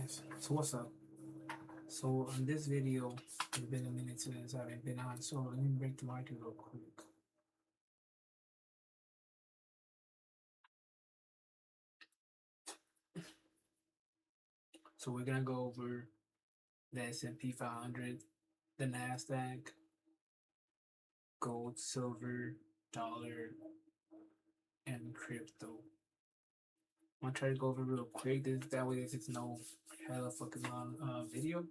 guys, so what's up? So on this video, it's been a minute since I've been on, so let me break the market real quick. So we're gonna go over the S&P 500, the Nasdaq, gold, silver, dollar, and crypto. I'm gonna try to go over real quick. That way there's no hella fucking long video.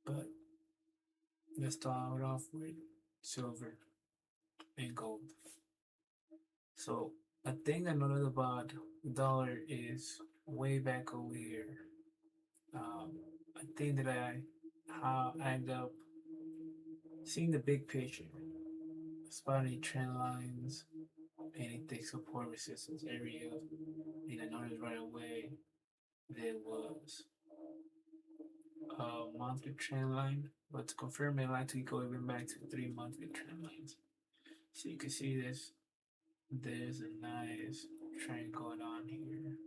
But let's start off with silver and gold. So a thing I noticed about the dollar is way back over here. A thing that how I end up seeing the big picture, spotting trend lines, anything support resistance area, and I noticed right away there was a monthly trend line, but to confirm it, I like to go even back to 3 monthly trend lines. So you can see there's a nice trend going on here.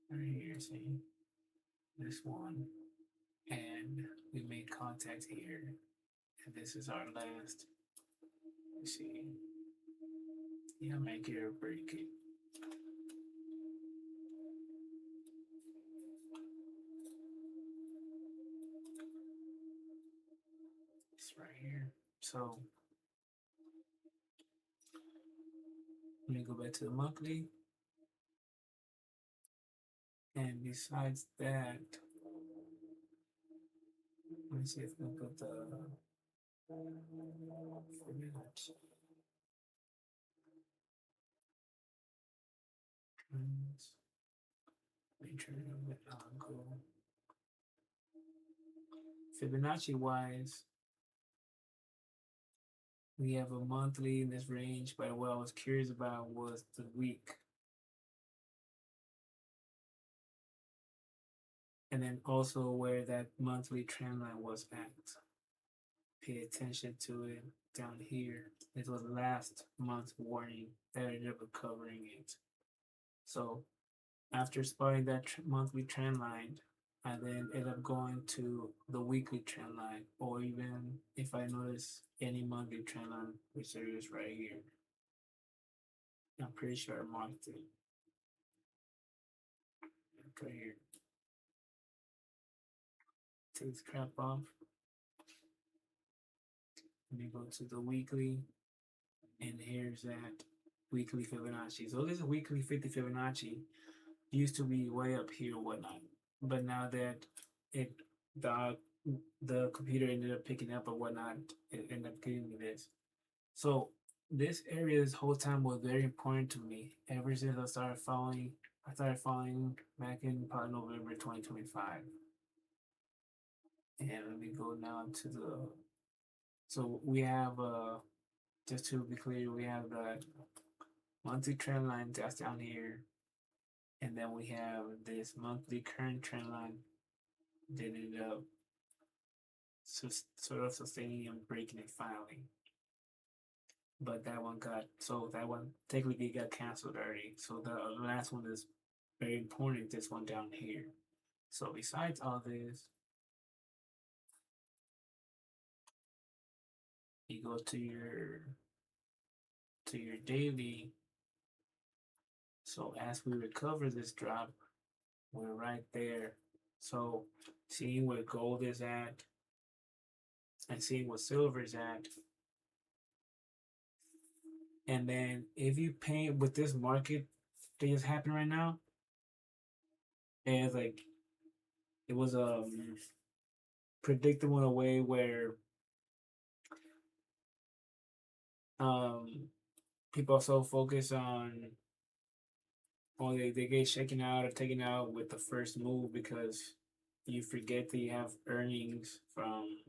Right here, see this one, and we made contact here, and this is our last. You see, yeah, make it or break it. It's right here. So let me go back to the monthly. And besides that, let me see if we put the Fibonacci trends. Let me turn it with go. Fibonacci wise, we have a monthly in this range, but what I was curious about was the week. And then also where that monthly trend line was at. Pay attention to it down here. It was last month's warning that ended up covering it. So after spotting that monthly trend line, I then end up going to the weekly trend line, or even if I notice any monthly trend line, which there is right here. I'm pretty sure I marked it. Right here. Take this crap off. Let me go to the weekly, and here's that weekly Fibonacci. So this is weekly 50 Fibonacci. Used to be way up here or whatnot, but now that the computer ended up picking up or whatnot, it ended up giving me this. So this area this whole time was very important to me ever since I started following back in probably November 2025. And let me go now to the, so we have just to be clear, we have the monthly trend line that's down here, and then we have this monthly current trend line that ended up sort of sustaining and breaking it finally. But that one technically got canceled already. So the last one is very important, this one down here. So besides all this, you go to your daily. So as we recover this drop, we're right there. So seeing where gold is at and seeing what silver is at. And then if you paint with this market that is happening right now, and like it was predictable in a way where people are so focused on, or they get shaken out or taken out with the first move because you forget that you have earnings from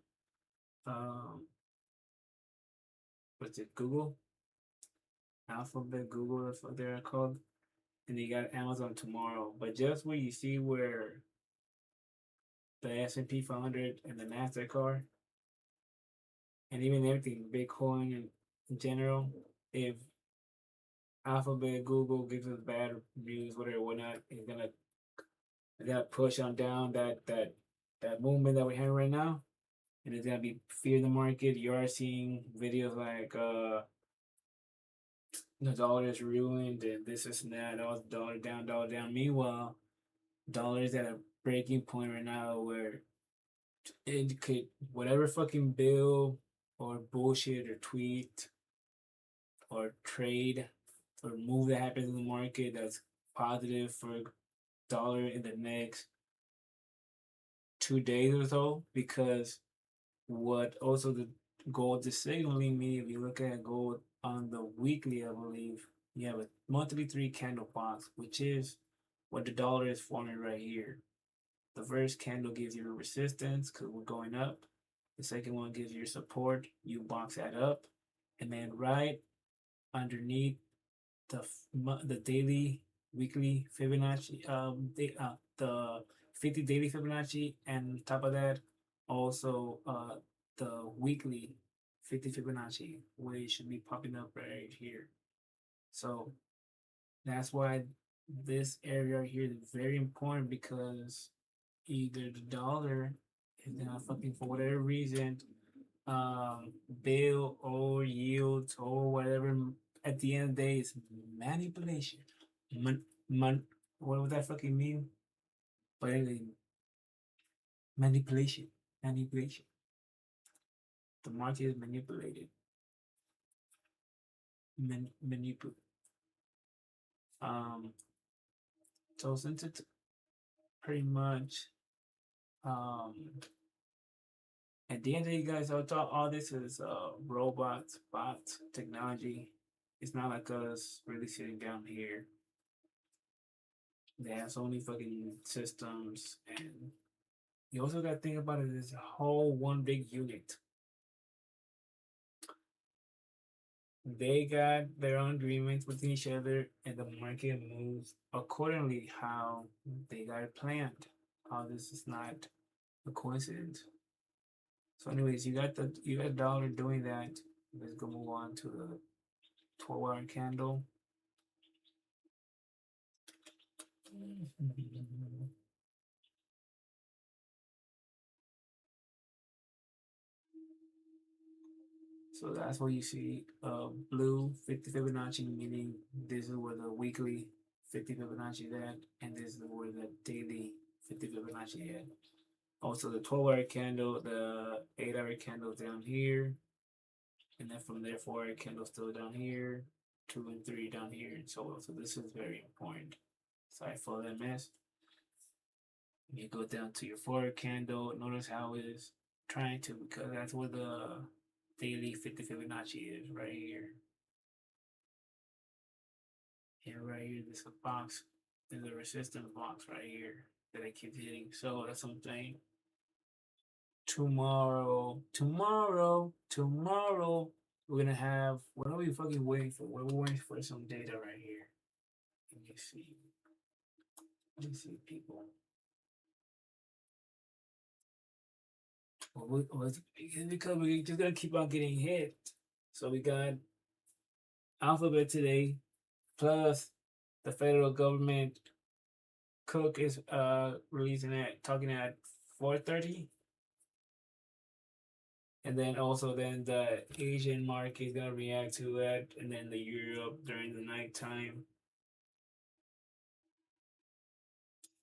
what's it, Google, Alphabet, Google, that's what they're called, and you got Amazon tomorrow. But just where you see where the S&P 500 and the Nasdaq are, and even everything, Bitcoin in general, if Alphabet, Google gives us bad news, whatever, whatnot, it's gonna that push on down that movement that we're having right now, and it's gonna be fear the market. You are seeing videos like the dollar is ruined and this is that, all dollar down, dollar down. Meanwhile, dollar is at a breaking point right now where it could whatever fucking bill or bullshit or tweet or trade or move that happens in the market that's positive for dollar in the next 2 days or so, because what also the gold is signaling me, if you look at gold on the weekly, I believe you have a monthly three candle box, which is what the dollar is forming right here. The first candle gives you a resistance because we're going up. The second one gives you support. You box that up, and then right underneath the the daily, weekly Fibonacci, the 50 daily Fibonacci, and on top of that, also the weekly 50 Fibonacci, which should be popping up right here. So that's why this area here is very important, because either the dollar is gonna fucking, for whatever reason, bill or yields or whatever, at the end of the day it's manipulation. Man, what would that fucking mean? But anyway, manipulation, manipulation. The market is manipulated. Manipulate. Um, so since it's pretty much at the end of the day, guys, I thought all this is robots, bots, technology. It's not like us really sitting down here. They have so many fucking systems, and you also got to think about it as a whole one big unit. They got their own agreements with each other, and the market moves accordingly how they got it planned. How this is not a coincidence. So, anyways, you got dollar doing that. Let's go move on to the 12-hour candle. So that's what you see. Blue 50 Fibonacci, meaning this is where the weekly 50 Fibonacci is at, and this is where the daily 50 Fibonacci is at. Also, the 12-hour candle, the 8-hour candle down here, and then from there, 4-hour candle still down here, 2 and 3 down here, and so on. So this is very important. Sorry for that mess. You go down to your 4-hour candle. Notice how it is trying to, because that's where the daily 50 Fibonacci is, right here. And right here, this box, there's a resistance box right here that it keeps hitting. So that's something. Tomorrow, we're gonna have. What are we fucking waiting for? We're waiting for some data right here. Let me see. Let me see, people. Because we're just gonna keep on getting hit. So we got Alphabet today, plus the federal government. Cook is releasing it, talking at 4:30. And then also then the Asian market is gonna react to it, and then the Europe during the nighttime.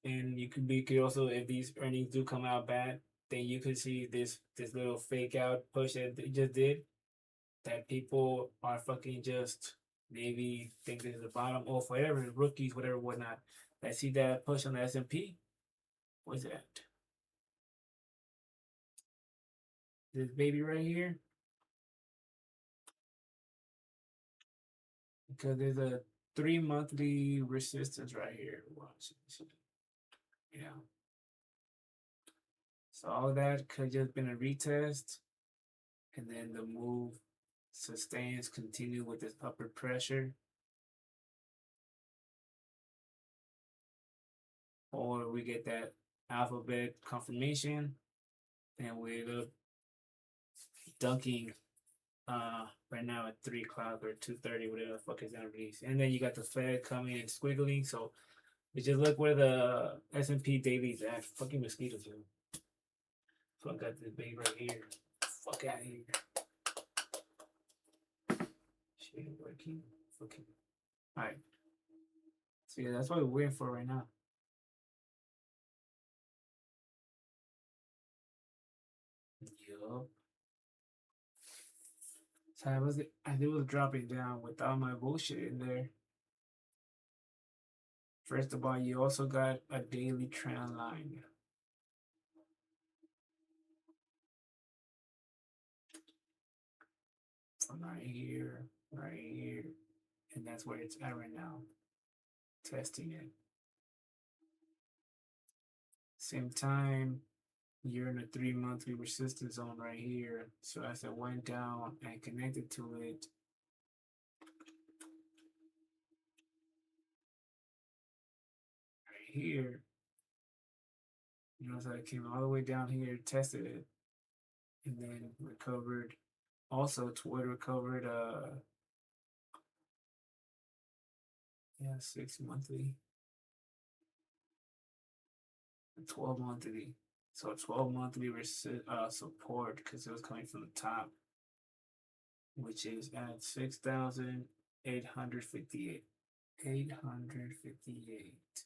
And you could also, if these earnings do come out bad, then you could see this little fake out push that they just did, that people are fucking just maybe think this is the bottom, or whatever, rookies, whatever, whatnot. I see that push on the S&P. What's that? This baby right here, because there's a 3 monthly resistance right here. Watch this. Yeah. So all that could just been a retest, and then the move sustains, continue with this upward pressure, or we get that alphabet confirmation, and we end up dunking right now at 3 o'clock or 2:30, whatever the fuck is that release. And then you got the Fed coming and squiggling. So You just look where the S&P daily's at. Fucking mosquitoes, yo. So I got this big right here. Fuck out of here. Shit, working. Fucking. Alright. So yeah, that's what we're waiting for right now. Yup. So I was dropping down without my bullshit in there. First of all, you also got a daily trend line. From right here, and that's where it's at right now. Testing it. Same time, you're in a 3-monthly resistance zone right here. So as it went down and connected to it, right here, you know, so it came all the way down here, tested it, and then recovered. Also, Twitter recovered. 6 monthly, 12 monthly. So 12 monthly support because it was coming from the top, which is at 6,858. 858.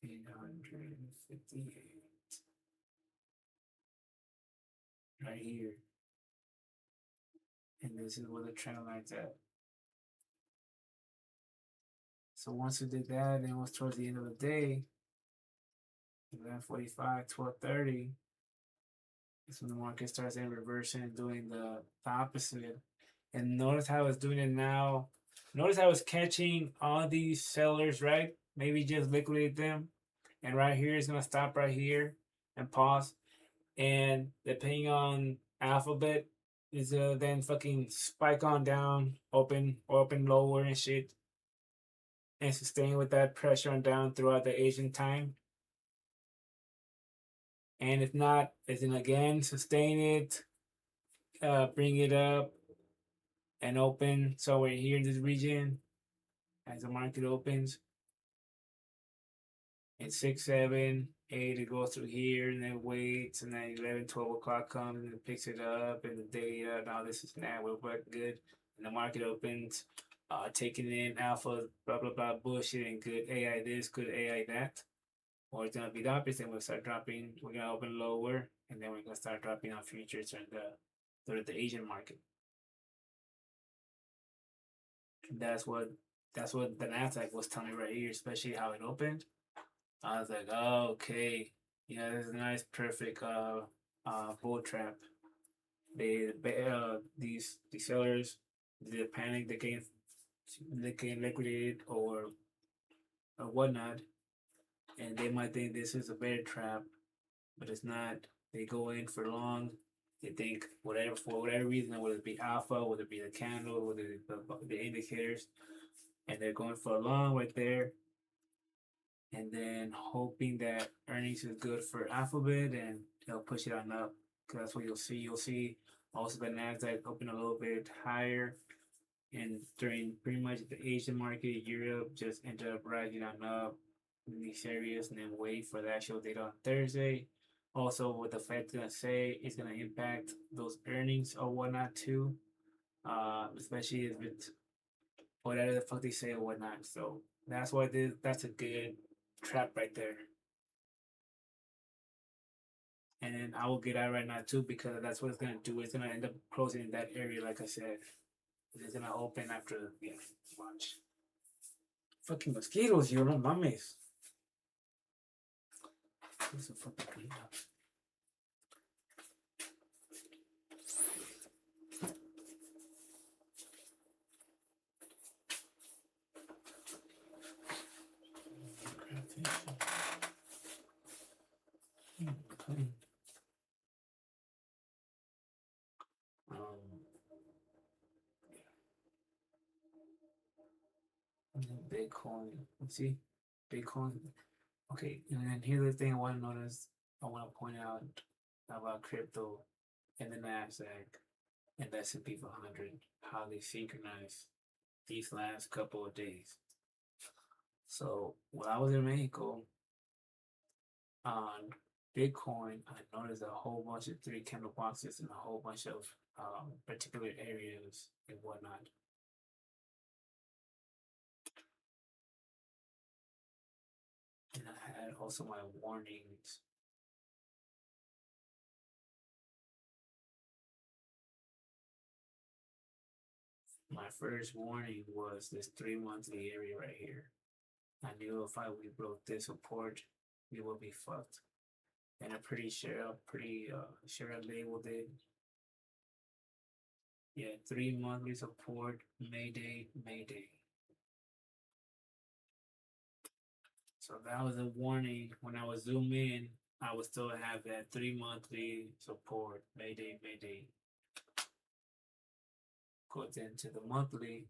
858. Right here. And this is where the trend line's at. So once we did that, and it was towards the end of the day, 11:45, 12:30, that's when the market starts in reversing and doing the opposite. And notice how it's doing it now. Notice how it's catching all these sellers, right? Maybe just liquidate them. And right here, it's going to stop right here and pause. And depending on alphabet, is then fucking spike on down, open lower and shit. And sustain with that pressure on down throughout the Asian time. And if not, it's then again sustain it, bring it up, and open. So we're here in this region as the market opens. And 6, 7, 8, it goes through here and then waits, and then 11, 12 o'clock comes and it picks it up, and the data, now this is now we're good, and the market opens, taking in alpha, blah blah blah bullshit, and good AI this, good AI that, or it's gonna be the opposite. And we'll start dropping. We're gonna open lower, and then we're gonna start dropping on futures and the Asian market. That's what the Nasdaq was telling me right here, especially how it opened. I was like, oh, okay, yeah, this is a nice, perfect bull trap. These sellers, they panic, they can liquidate or whatnot, and they might think this is a bear trap, but it's not. They go in for long. They think for whatever reason, whether it be alpha, whether it be the candle, whether it be the indicators, and they're going for a long right there, and then hoping that earnings is good for Alphabet and they'll push it on up, because that's what you'll see. You'll see also the Nasdaq open a little bit higher, and during pretty much the Asian market, Europe just ended up rising on up in these areas, and then wait for the actual data on Thursday. Also, what the Fed's gonna say is gonna impact those earnings or whatnot too, especially if it's whatever the fuck they say or whatnot. So that's why that's a good trap right there. And I will get out right now too, because that's what it's gonna do. It's gonna end up closing in that area, like I said. It's gonna open after, yeah, watch. Fucking mosquitoes, you know, mames. What's a fucking clean up? Bitcoin. Let's see, Bitcoin. Okay, and then here's the thing I want to notice. I want to point out about crypto and the Nasdaq and the S&P 500, how they synchronize. these last couple of days. So when I was in Mexico on Bitcoin, I noticed a whole bunch of three candle boxes in a whole bunch of particular areas and whatnot. And I had also my warnings. My first warning was this 3 monthly area right here. I knew if we broke this support, we would be fucked. And I'm pretty sure I labeled it. Yeah, 3 monthly support, Mayday, Mayday. So that was a warning. When I was zoom in, I would still have that 3 monthly support, Mayday, Mayday. Go into the monthly,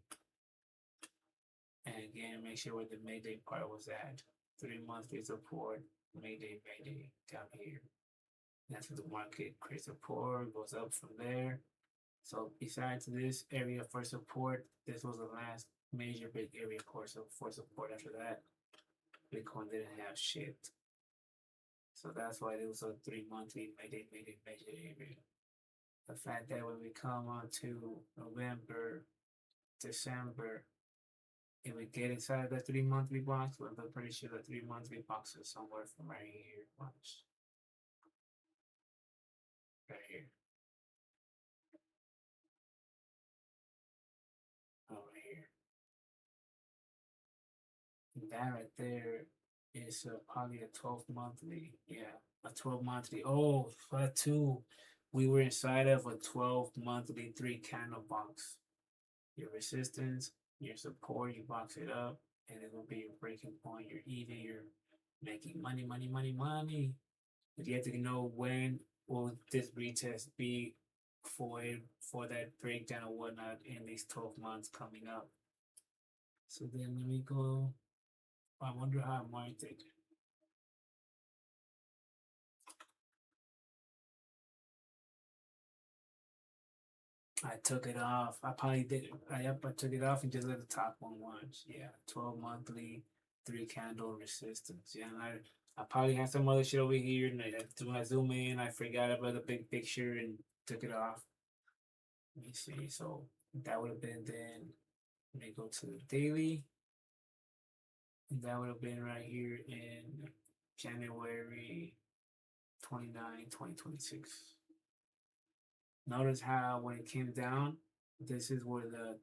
and again, make sure where the Mayday part was at. 3 monthly support, Mayday, Mayday, down here. That's what the market creates support, goes up from there. So besides this area for support, this was the last major big area for support. After that, Bitcoin didn't have shit. So that's why it was a 3 monthly Mayday area. The fact that when we come on to November, December, if we get inside the 3 monthly box, well, I'm pretty sure the 3 monthly box is somewhere from right here. Watch. Right here. Over here. And that right there is probably a 12 monthly. Yeah, a 12 monthly. Oh, that too. We were inside of a 12 monthly 3 candle box. Your resistance, your support, you box it up, and it will be your breaking point. You're eating, you're making money, money, money, money. But you have to know when will this retest be for that breakdown or whatnot in these 12 months coming up. So then let me go. I wonder how I marked it. I took it off. I probably did. I took it off and just let the top one watch. Yeah, 12 monthly, 3 candle resistance. Yeah, and I probably had some other shit over here. And when I zoom in, I forgot about the big picture and took it off. Let me see. So that would have been then. Let me go to the daily. And that would have been right here in January 29, 2026. Notice how when it came down, this is where the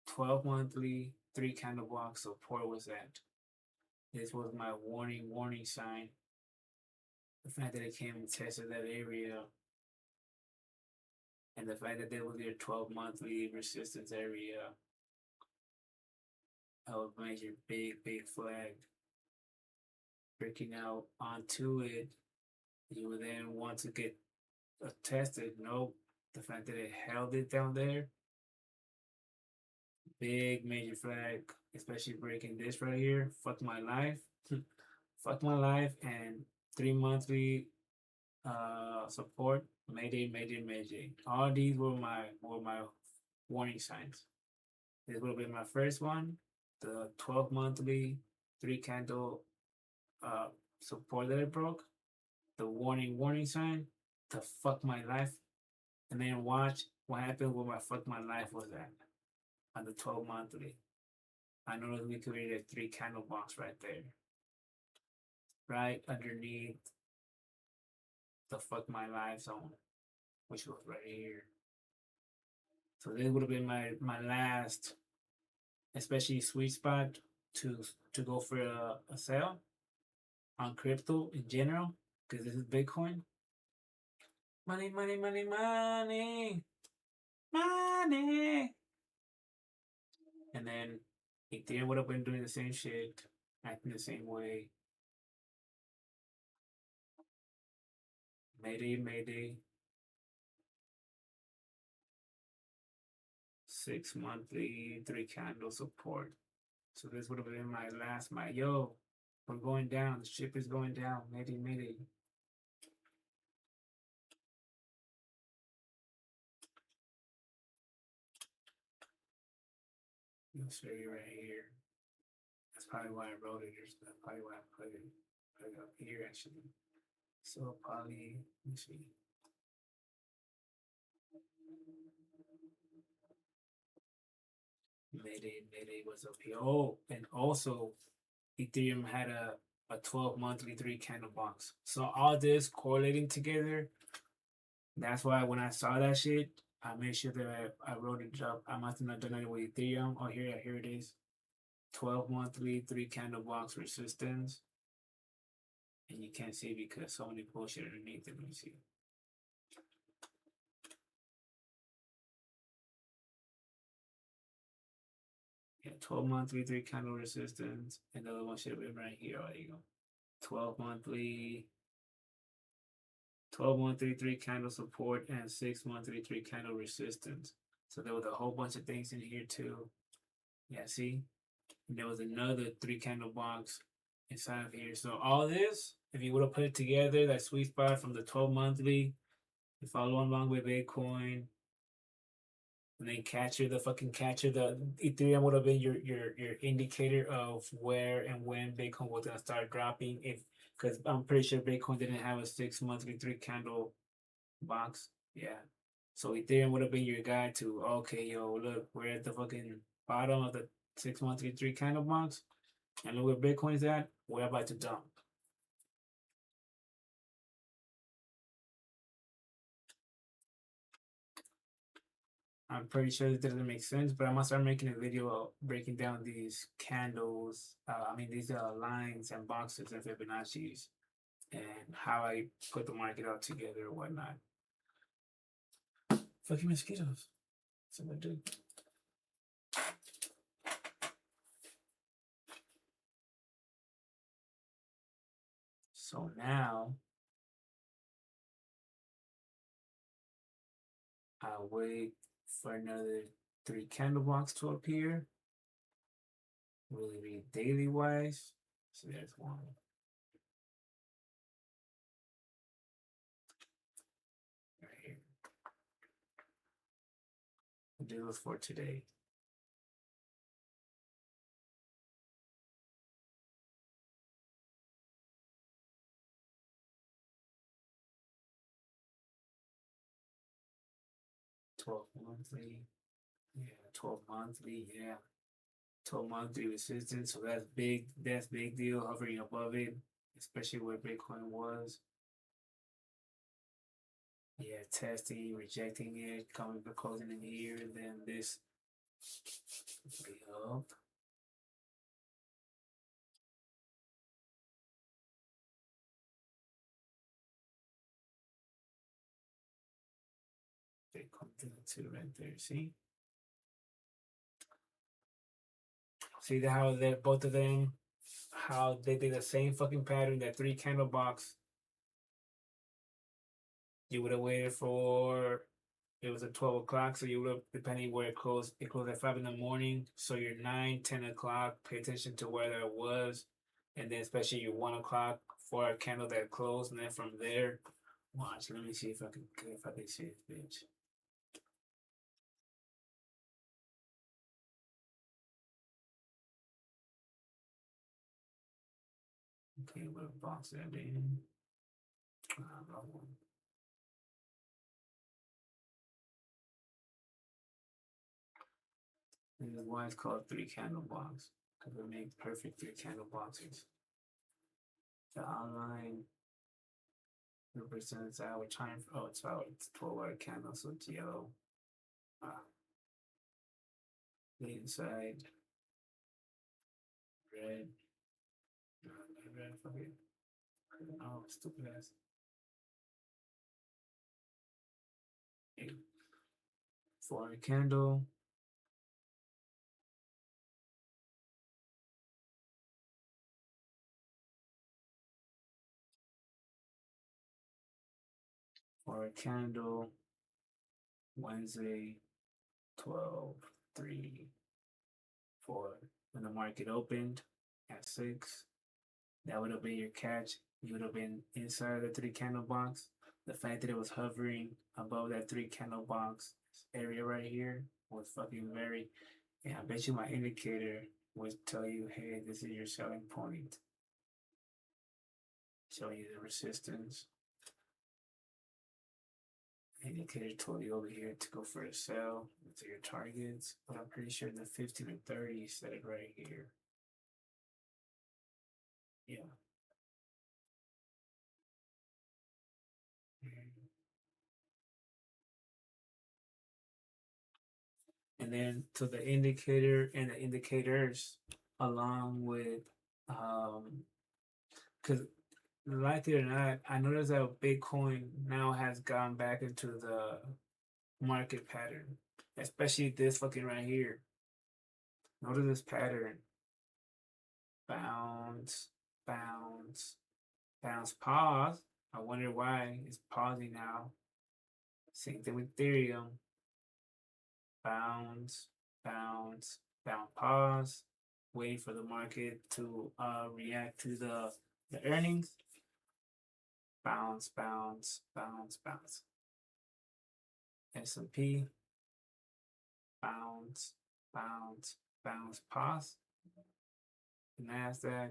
12 monthly 3 candle box support was at. This was my warning sign. The fact that it came and tested that area, and the fact that there was your 12 monthly resistance area, that would make your big flag. Breaking out onto it, you would then want to get tested. Nope. The fact that it held it down there, big major flag, especially breaking this right here. Fuck my life. Fuck my life. And 3 monthly support, Mayday, Mayday, Mayday. All these were my warning signs. This would have been my first one, the 12 monthly 3 candle support that it broke, the warning sign, the fuck my life, and then watch what happened where my fuck my life was at on the 12 monthly. I noticed we created a 3 candle box right there, right underneath the fuck my life zone, which was right here. So this would have been my last, especially sweet spot to go for a sale on crypto in general, because this is Bitcoin. Money, money, money, money, money. And then Ethereum would have been doing the same shit, acting the same way. Mayday, Mayday. 6 monthly, 3 candle support. So this would have been my last, yo, we're going down. The ship is going down. Mayday, Mayday. This area right here. That's probably why I wrote it. That's probably why I put it up here actually. So probably, let me see. Mayday was up here. Oh, and also Ethereum had a 12 monthly 3 candle box. So all this correlating together. That's why when I saw that shit, I made sure that I wrote it up. I must have not done it with Ethereum. Oh, here it is. 12 monthly 3 candle box resistance. And you can't see because so many bullshit underneath it. Let me see. Yeah, 12 monthly 3 candle resistance. Another one should have been right here. Oh, there you go. 12 monthly 12 monthly 3 candle support and 6 monthly 3 candle resistance. So there was a whole bunch of things in here too. Yeah, see? And there was another 3 candle box inside of here. So all this, if you would have put it together, that sweet spot from the 12 monthly, you follow along with Bitcoin, and then catcher, the Ethereum would have been your indicator of where and when Bitcoin was gonna start dropping. If because I'm pretty sure Bitcoin didn't have a 6 monthly 3 candle box. Yeah. So Ethereum would have been your guide to okay, yo, look, we're at the fucking bottom of the 6 monthly 3 candle box. And look where Bitcoin's at, we're about to dump. I'm pretty sure this doesn't make sense, but I'm gonna start making a video breaking down these candles, these lines and boxes and Fibonacci's and how I put the market out together or whatnot. Fucking mosquitoes. That's what I do. So now I'll wait for another 3 candle box to appear. Really read daily wise. So there's one. Right here. We'll do this for today. $12 monthly. Yeah, 12 monthly, yeah. 12 monthly resistance. So that's big. That's big deal. Hovering above it, especially where Bitcoin was. Yeah, testing, rejecting it, coming for closing in here, and then this up. Bitcoin to the two right there. See how they both of them, how they did the same fucking pattern, that 3 candle box. You would have waited for it was at 12 o'clock, so you would have, depending where it closed at 5 in the morning. So your 9, 10 o'clock, pay attention to where that was. And then especially your 1 o'clock for a candle that closed. And then from there, watch. Let me see if I can see this bitch. Okay, we'll box that in. This is why it's called 3 candle box, because it makes perfect 3 candle boxes. The outline represents our time. Oh, it's 12-hour candle, so it's yellow. The inside red. Red, fuck it. Oh, stupid ass. Okay. For a candle. For a candle. Wednesday, 12, 3, 4. When the market opened at 6, that would have been your catch. You would have been inside the 3 candle box. The fact that it was hovering above that 3 candle box area right here was fucking very And I bet you my indicator would tell you, hey, this is your selling point. Show you the resistance. Indicator told you over here to go for a sell to your targets, but I'm pretty sure the 15 and 30 said it right here. Yeah. And then to the indicator and the indicators along with because like it or not, I noticed that Bitcoin now has gone back into the market pattern, especially this fucking right here. Notice this pattern: bounce, bounce, bounce, pause. I wonder why it's pausing now. Same thing with Ethereum: bounce, bounce, bounce, pause. Wait for the market to react to the earnings. Bounce, bounce, bounce, bounce. S&P, bounce, bounce, bounce, pause. Nasdaq,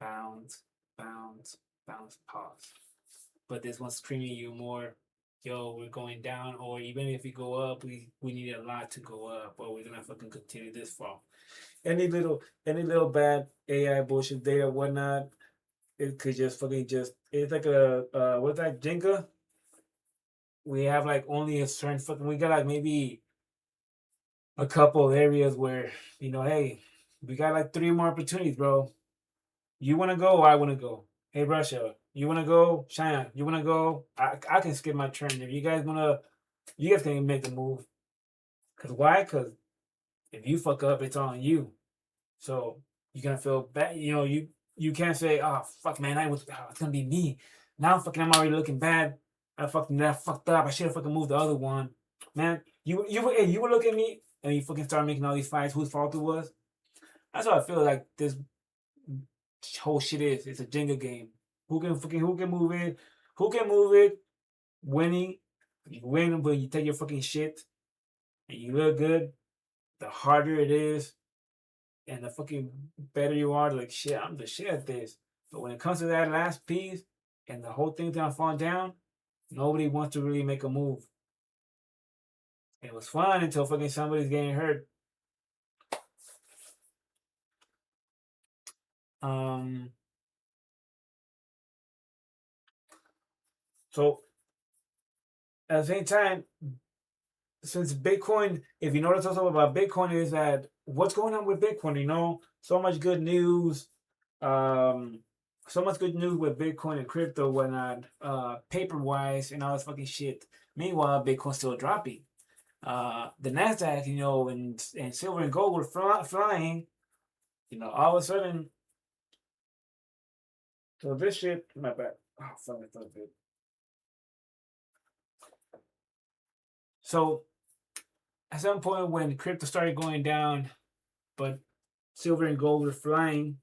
bounce, bounce, bounce, pause. But this one's screaming you more, yo, we're going down, or even if we go up, we need a lot to go up, or we're gonna fucking continue this fall. Any little bad AI bullshit data, whatnot, it could just fucking just it's like a what's that, Jenga? We have like only a certain fucking we got like maybe a couple of areas where, hey, we got like 3 more opportunities, bro. You want to go? I want to go. Hey, Russia, you want to go? China, you want to go? I can skip my turn. If you guys want to, you guys can make the move. Because why? Because if you fuck up, it's on you. So you're going to feel bad. You can't say, oh, fuck, man, it's going to be me. Now I'm already looking bad. I fucked up. I should have fucking moved the other one. Man, you would look at me and you fucking start making all these fights whose fault it was. That's what I feel like this whole shit is. It's a Jenga game. Who can move it? Who can move it? Winning. You win, but you take your fucking shit and you look good. The harder it is, and the fucking better you are. Like shit, I'm the shit at this. But when it comes to that last piece and the whole thing's gonna fall down, nobody wants to really make a move. It was fun until fucking somebody's getting hurt. So at the same time, since Bitcoin, if you notice also about Bitcoin is that what's going on with Bitcoin, so much good news, so much good news with Bitcoin and crypto, whatnot, paper wise and all this fucking shit. Meanwhile, Bitcoin's still dropping. The Nasdaq, and silver and gold were flying, all of a sudden. So this shit, my bad. Oh, fuck, I thought good. So at some point when crypto started going down, but silver and gold were flying,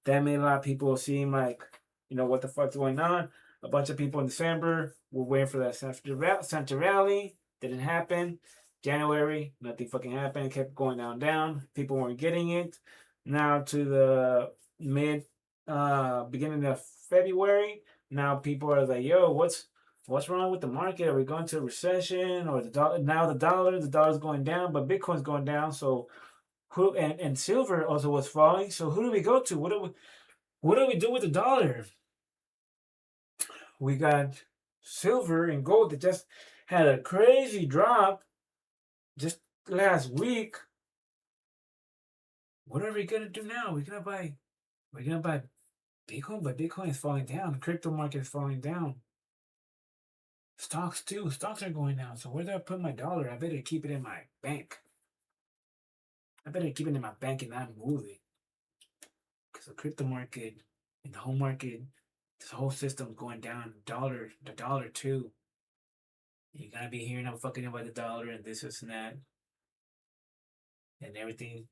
that made a lot of people seem like, what the fuck's going on? A bunch of people in December were waiting for that Santa rally. Didn't happen. January, nothing fucking happened. It kept going down. People weren't getting it. Now to the beginning of February, now people are like, yo, what's wrong with the market? Are we going to a recession? Or the dollar's going down, but Bitcoin's going down. So who and silver also was falling. So who do we go to? What do we do with the dollar? We got silver and gold that just had a crazy drop just last week. What are we gonna do now? We're gonna buy Bitcoin, but Bitcoin is falling down. The crypto market is falling down. Stocks too. Stocks are going down. So where do I put my dollar? I better keep it in my bank. I better keep it in my bank and not move it. Because the crypto market and the whole market, this whole system's going down. The dollar too. You're gonna be hearing I'm fucking about the dollar and this and that. And everything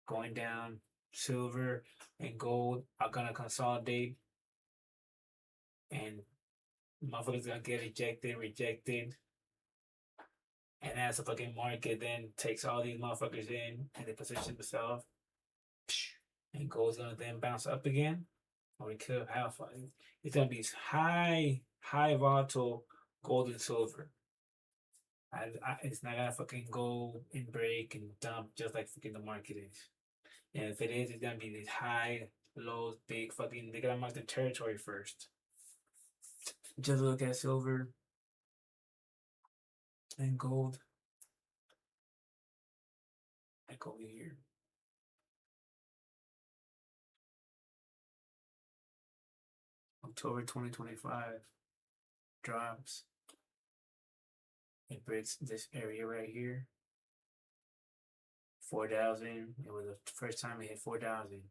going down. Silver and gold are gonna consolidate. And motherfuckers gonna get rejected. And as the fucking market then takes all these motherfuckers in and they position themselves, and gold's gonna then bounce up again, or it could have it's gonna be high volatile gold and silver. It's not gonna fucking go and break and dump just like fucking the market is. And if it is, it's gonna be these high, lows, big fucking. They gotta mark the territory first. Just look at silver and gold. Like over here. October 2025 drops. It breaks this area right here. 4,000. It was the first time it hit 4,000.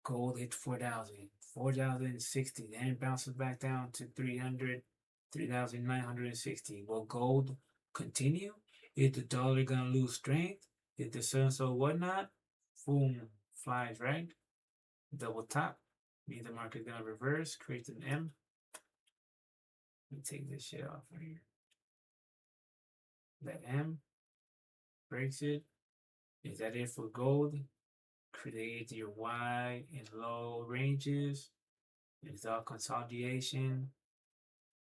Gold hit 4,000. 4,060. Then it bounces back down to 300. 3,960. Will gold continue? Is the dollar gonna lose strength? Is the so whatnot? Boom, flies right. Double top. Means the market gonna reverse, create an M. Let me take this shit off right here. That M breaks it. Is that it for gold? Create your Y and low ranges. It's all consolidation.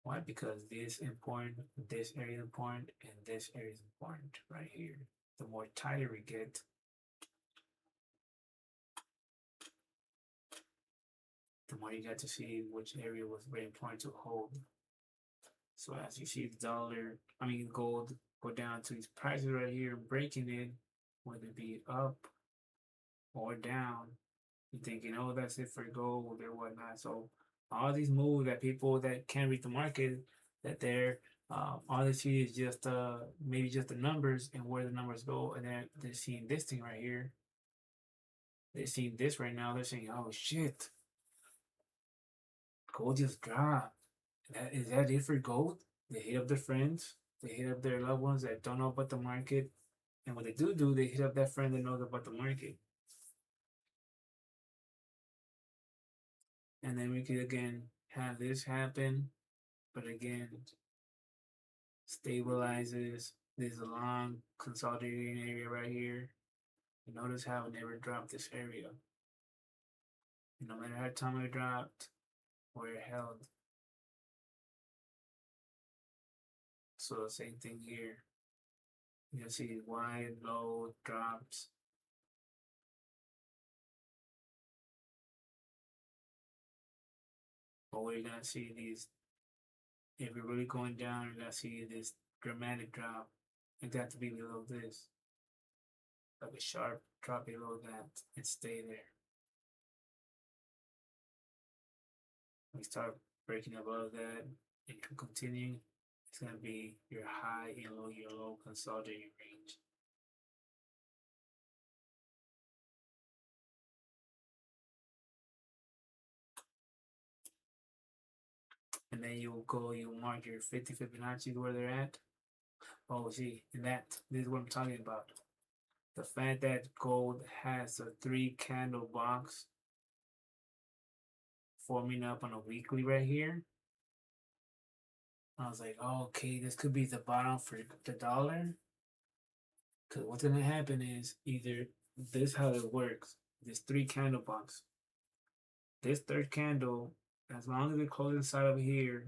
Why? Because this important, this area is important, and this area is important right here. The more tighter we get, the more you got to see which area was very important to hold. So as you see the dollar, gold go down to these prices right here, breaking it, whether it be up or down, you're thinking, oh, that's it for gold or whatnot. So all these moves that people that can't read the market, that they're all they see is just maybe just the numbers and where the numbers go, and they're seeing this thing right here. They're seeing this right now. They're saying, oh shit, gold just dropped. Is that it for gold? They hit up their friends. They hit up their loved ones that don't know about the market. And what they do, they hit up that friend that knows about the market. And then we could again have this happen. But again, stabilizes. There's a long consolidating area right here. You notice how it never dropped this area. And no matter how time it dropped, or it held. So the same thing here. You can see wide, low, drops. But we're gonna see these, if we're really going down, you're gonna see this dramatic drop. It got to be below this. Like a sharp drop below that and stay there. We start breaking above that and continue. It's gonna be your high and your low consolidating range. And then you'll mark your 50 Fibonacci where they're at. Oh, see, and this is what I'm talking about. The fact that gold has a 3-candle box forming up on a weekly right here. I was like, oh, okay, this could be the bottom for the dollar. Because what's going to happen is either this how it works, this 3-candle box. This third candle, as long as it closes inside of here,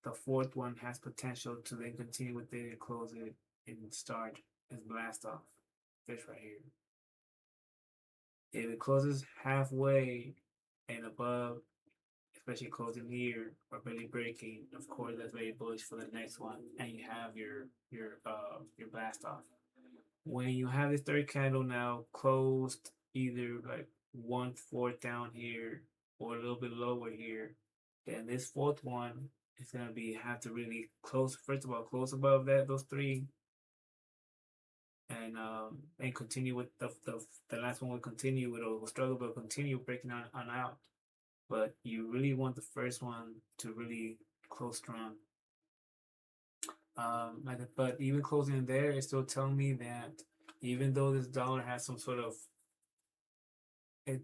the fourth one has potential to then continue with it and close it and start and blast off. This right here. If it closes halfway and above, especially closing here or barely breaking, of course that's very bullish for the next one, and you have your blast off. When you have this third candle now closed either like 1/4 down here or a little bit lower here, then this fourth one is gonna have to really close. First of all, close above those three, and continue with the last one will continue with will struggle but continue breaking on out. But you really want the first one to really close strong. But even closing there, it's still telling me that even though this dollar has some sort of,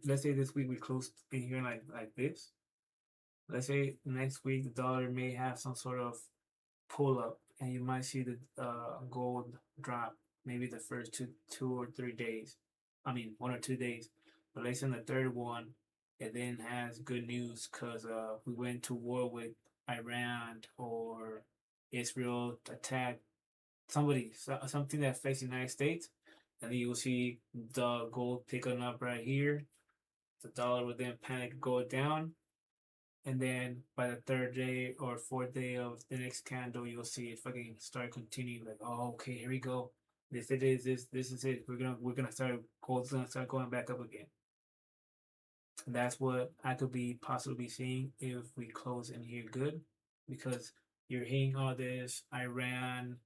let's say this week we closed in here like this. Let's say next week the dollar may have some sort of pull up and you might see the gold drop maybe the first two or 3 days. I mean 1 or 2 days, but let's say in the third one, it then has good news because we went to war with Iran or Israel attacked something that affects the United States, and then you'll see the gold picking up right here. The dollar will then panic go down, and then by the third day or fourth day of the next candle, you'll see it fucking start continuing. Like, oh, okay, here we go. This it is. This is it. We're gonna start. Gold's gonna start going back up again. And that's what I could be possibly seeing if we close in here good, because you're hearing all this Iran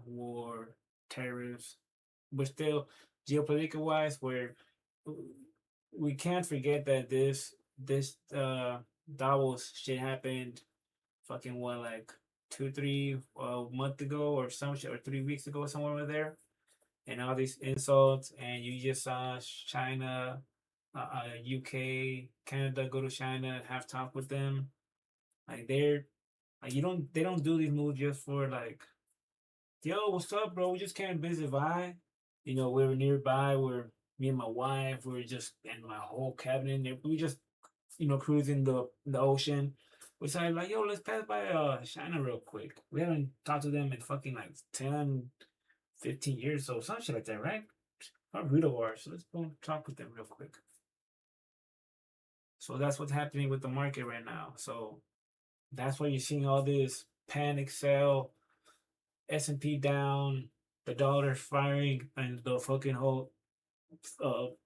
war, tariffs, but still geopolitical wise, where we can't forget that this Davos shit happened fucking what, like 2 3 month ago or some shit, or 3 weeks ago, somewhere over there, and all these insults, and you just saw China, UK, Canada go to China and have talk with them. Like they're like, they don't do these moves just for like, yo, what's up, bro? We just came visit Vi. We were nearby. We're Me and my wife. We're just and my whole cabinet. We just cruising the ocean. We decided like, yo, let's pass by China real quick. We haven't talked to them in fucking like 10, 15 years, so some shit like that, right? How rude of ours. So let's go talk with them real quick. So that's what's happening with the market right now. So that's why you're seeing all this panic sell, S&P down, the dollar firing, and the fucking whole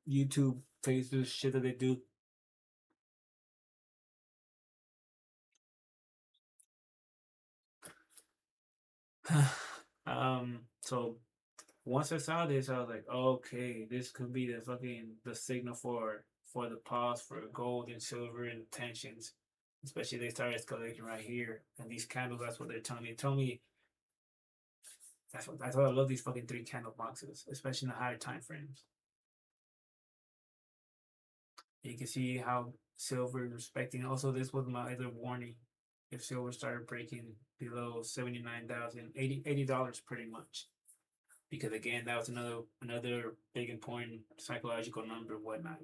YouTube, Facebook shit that they do. So once I saw this, I was like, okay, this could be the signal for the pause for gold and silver and tensions. Especially they start escalating right here. And these candles, that's what they're telling me. Tell me that's why I love these fucking three candle boxes, especially in the higher time frames. You can see how silver is respecting. Also, this was my other warning. If silver started breaking below 79,000, $80 pretty much. Because again, that was another big important psychological number, whatnot.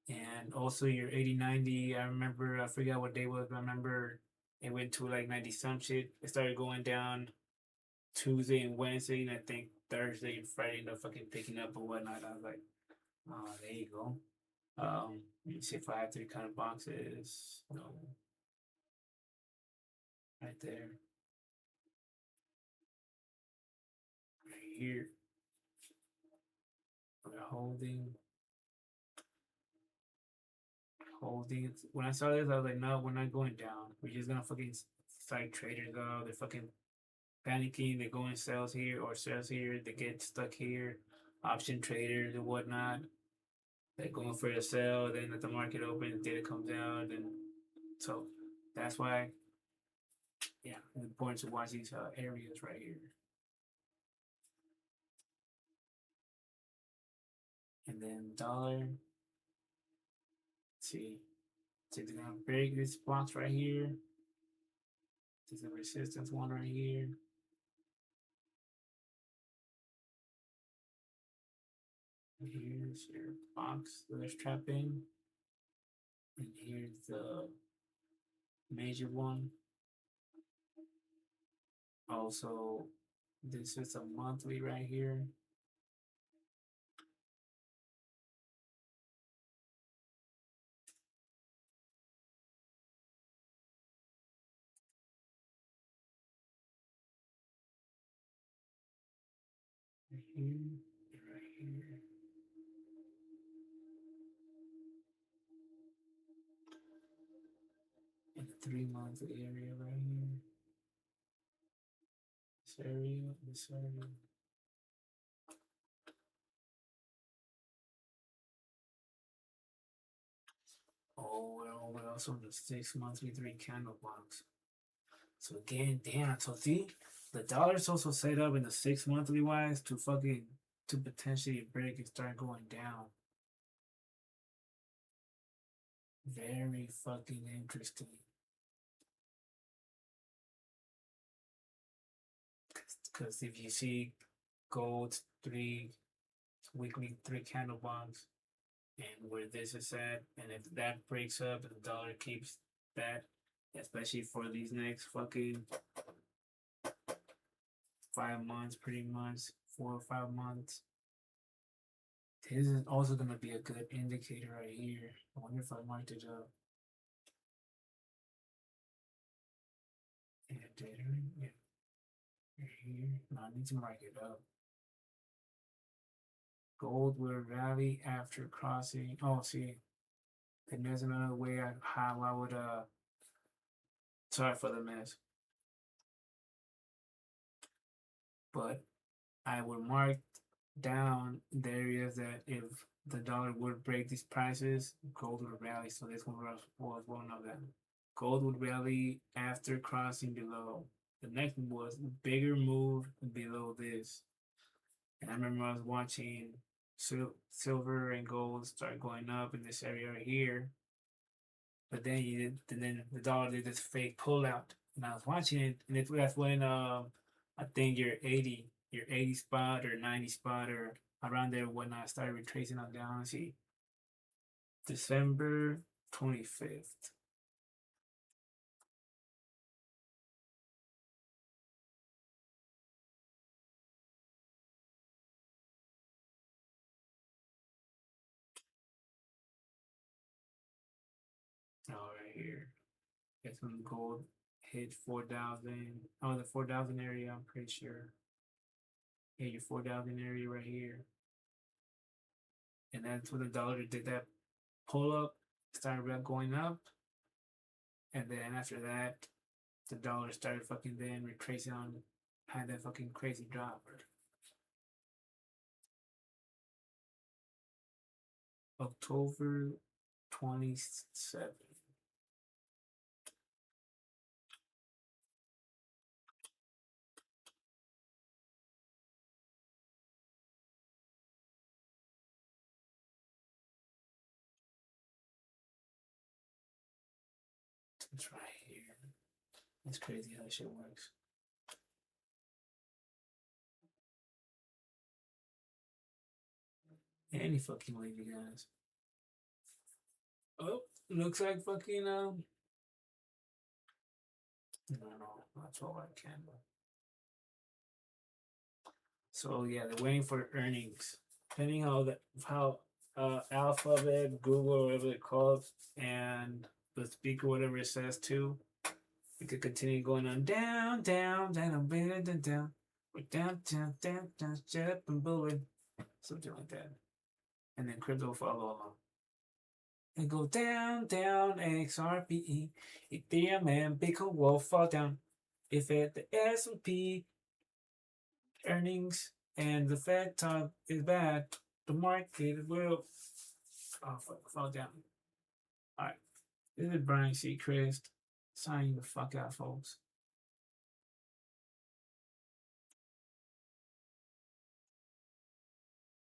And also your 80 90, I remember, I forgot what day it was, but I remember it went to like 90 some shit. It started going down Tuesday and Wednesday, and I think Thursday and Friday ended up fucking picking up and whatnot. I was like, oh, there you go. Let me see if I have three kind of boxes. No, right there, right here. We're holding. When I saw this, I was like, no, we're not going down. We're just gonna fucking side traders out. They're fucking panicking. They go in sales here or sales here. They get stuck here. Option traders and whatnot. They're going for a sell. Then at the market opens, data comes out, and so that's why, yeah, it's important to watch these areas right here. And then dollar. Let's see. So they're gonna break this box right here. There's a resistance one right here. Here's your box that there's trap in. And here's the major one. Also, this is a monthly right here. Right here, right here. In the 3 month area right here. This area. Oh, we're also in the 6 monthly three candle box. So again, damn. So see, the dollar's also set up in the 6 monthly wise to potentially break and start going down. Very fucking interesting. Because if you see gold's 3 weekly 3 candle bonds and where this is at, and if that breaks up and the dollar keeps that, especially for these next fucking 5 months, pretty much 4 or 5 months, this is also gonna be a good indicator right here. I wonder if I marked it up. Yeah, yeah. Right here. No, I need to mark it up. Gold will rally after crossing. Oh, see, and there's another way how I would sorry for the mess, but I would mark down the areas that if the dollar would break these prices, gold would rally. So this one was one of them. Gold would rally after crossing below. The next one was bigger move below this. And I remember I was watching silver and gold start going up in this area right here. But then the dollar did this fake pullout, and I was watching it, and that's when I think your 80 spot or 90 spot or around there when I started retracing on down. See, December 25th. Oh, right here. That's when gold hit 4,000. Oh, the 4,000 area. I'm pretty sure. Yeah, your 4,000 area right here. And that's when the dollar did that pull up, started going up, and then after that, the dollar started fucking then retracing on, had that fucking crazy drop. October 27th. It's right here. It's crazy how this shit works. Any fucking leave you guys. Oh, looks like fucking no, that's all I can. So yeah, they're waiting for earnings. Depending how Alphabet, Google, whatever it calls, and the speaker, whatever it says too, it could continue going on down, down, down, down, down, down, down, down, down, down, shut and bullet, something like that, and then crypto will follow along. And go down, down, XRP, Ethereum, and Bitcoin will fall down. If at the S&P earnings and the Fed talk is bad, the market will fall down. All right, this is Brian Seacrest signing the fuck out, folks.